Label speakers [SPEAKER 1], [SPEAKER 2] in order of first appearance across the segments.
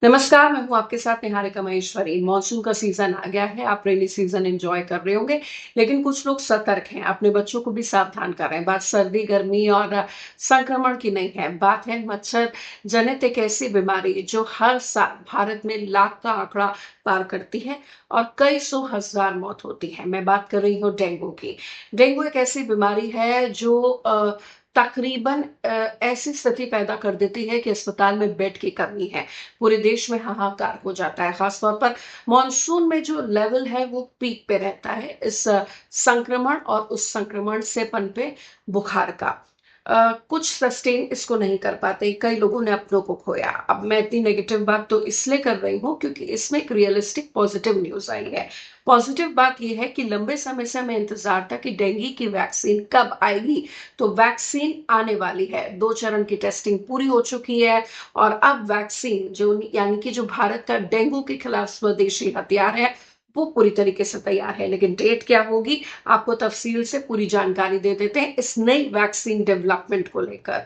[SPEAKER 1] नमस्कार, मैं हूँ आपके साथ निहारिका महेश्वरी। मॉनसून का सीज़न आ गया है, आप रेनी सीज़न एन्जॉय कर रहे होंगे, लेकिन कुछ लोग सतर्क हैं, अपने बच्चों को भी सावधान कर रहे हैं। बात सर्दी, गर्मी और संक्रमण की नहीं है, बात है मच्छर जनित एक ऐसी बीमारी जो हर साल भारत में लाख का आंकड़ा पार करती है और कई सौ हज़ार मौत होती है। मैं बात कर रही हूँ डेंगू की। डेंगू एक ऐसी बीमारी है जो तकरीबन ऐसी स्थिति पैदा कर देती है कि अस्पताल में बेड की कमी है। पूरे देश में हाहाकार हो जाता है, खासतौर पर मॉनसून में जो लेवल है वो पीक पे रहता है इस संक्रमण और उस संक्रमण से पनपे बुखार का। कुछ सस्टेन इसको नहीं कर पाते, कई लोगों ने अपनों को खोया। अब मैं इतनी नेगेटिव बात तो इसलिए कर रही हूँ क्योंकि इसमें एक रियलिस्टिक पॉजिटिव न्यूज़ आई है। पॉजिटिव बात ये है कि लंबे समय से हमें इंतज़ार था कि डेंगू की वैक्सीन कब आएगी, तो वैक्सीन आने वाली है। 2 चरण की टेस्टिंग पूरी हो चुकी है और अब वैक्सीन जो यानी कि जो भारत का डेंगू के खिलाफ स्वदेशी हथियार है, वो पूरी तरीके से तैयार है। लेकिन डेट क्या होगी, आपको तफ़सील से पूरी जानकारी दे देते हैं इस नई वैक्सीन डेवलपमेंट को लेकर।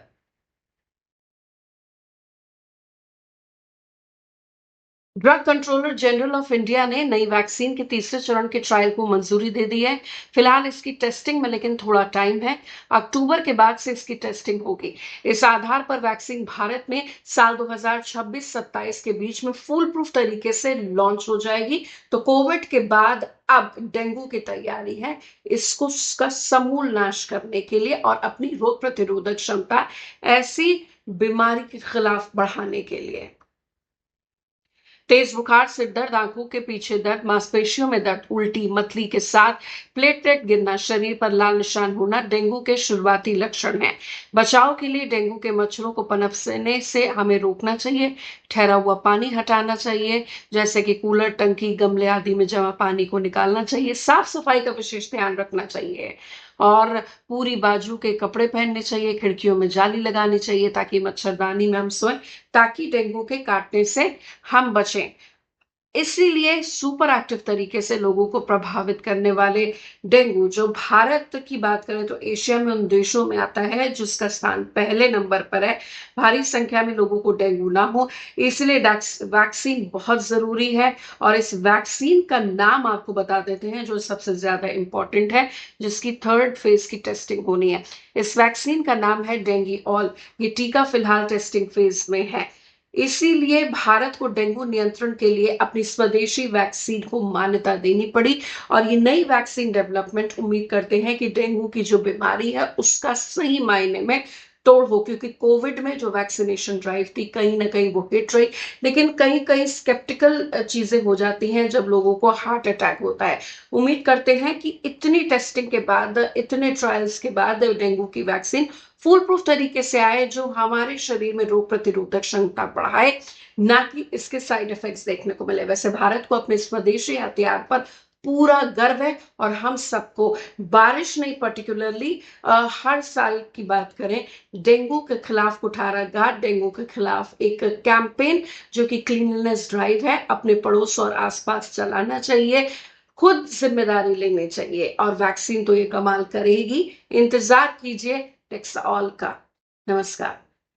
[SPEAKER 1] Drug controller general of India ने नई वैक्सीन के तीसरे चरण के ट्रायल को मंजूरी दे दी है। फिलहाल इसकी टेस्टिंग में लेकिन थोड़ा टाइम है। अक्टूबर के बाद से इसकी टेस्टिंग होगी। इस आधार पर वैक्सीन भारत में साल 2026-27 के बीच में फुल प्रूफ तरीके से लॉन्च हो जाएगी। तो कोविड के बाद अब डेंगू की तैयारी है इसको का समूल नाश करने के लिए और अपनी रोग प्रतिरोधक क्षमता ऐसी बीमारी के खिलाफ बढ़ाने के लिए। तेज बुखार, सिर दर्द, आंखों के पीछे दर्द, मांसपेशियों में दर्द, उल्टी, मतली के साथ प्लेटलेट गिरना, शरीर पर लाल निशान होना डेंगू के शुरुआती लक्षण हैं। बचाव के लिए डेंगू के मच्छरों को पनपने से हमें रोकना चाहिए, ठहरा हुआ पानी हटाना चाहिए, जैसे कि कूलर, टंकी, गमले आदि में जमा पानी को निकालना चाहिए, साफ सफाई का विशेष ध्यान रखना चाहिए और पूरी बाजू के कपड़े पहनने चाहिए, खिड़कियों में जाली लगानी चाहिए ताकि मच्छरदानी में हम सोएं, ताकि डेंगू के काटने से हम बचें। इसीलिए सुपर एक्टिव तरीके से लोगों को प्रभावित करने वाले डेंगू जो भारत की बात करें तो एशिया में उन देशों में आता है जिसका स्थान पहले नंबर पर है। भारी संख्या में लोगों को डेंगू ना हो, इसलिए वैक्सीन बहुत ज़रूरी है और इस वैक्सीन का नाम आपको बता देते हैं जो सबसे ज़्यादा इम्पोर्टेंट है, जिसकी 3rd फेज़ की टेस्टिंग होनी है। इस वैक्सीन का नाम है डेंगी-ऑल। ये टीका फिलहाल टेस्टिंग फेज़ में है। इसीलिए भारत को डेंगू नियंत्रण के लिए अपनी स्वदेशी वैक्सीन को मान्यता देनी पड़ी और ये नई वैक्सीन डेवलपमेंट उम्मीद करते हैं कि डेंगू की जो बीमारी है उसका सही मायने में तोड़ हो, क्योंकि कोविड में जो वैक्सीनेशन ड्राइव थी कहीं ना कहीं वो हिट रही, लेकिन कहीं कहीं स्केप्टिकल चीजें हो जाती हैं जब लोगों को हार्ट अटैक होता है। उम्मीद करते हैं कि इतनी टेस्टिंग के बाद, इतने ट्रायल्स के बाद डेंगू की वैक्सीन फुल प्रूफ तरीके से आए जो हमारे शरीर में रोग प्रतिरोधक क्षमता बढ़ाए, ना कि इसके साइड इफेक्ट्स देखने को मिले। वैसे भारत को अपने स्वदेशी हथियार पर पूरा गर्व है और हम सबको बारिश नहीं, पर्टिकुलरली हर साल की बात करें, डेंगू के खिलाफ कुठारा घाट डेंगू के खिलाफ एक कैंपेन जो कि क्लीनलीनेस ड्राइव है, अपने पड़ोस और आसपास चलाना चाहिए। खुद जिम्मेदारी लेनी चाहिए और वैक्सीन तो ये कमाल करेगी। इंतजार कीजिए टेक्सॉल का। नमस्कार।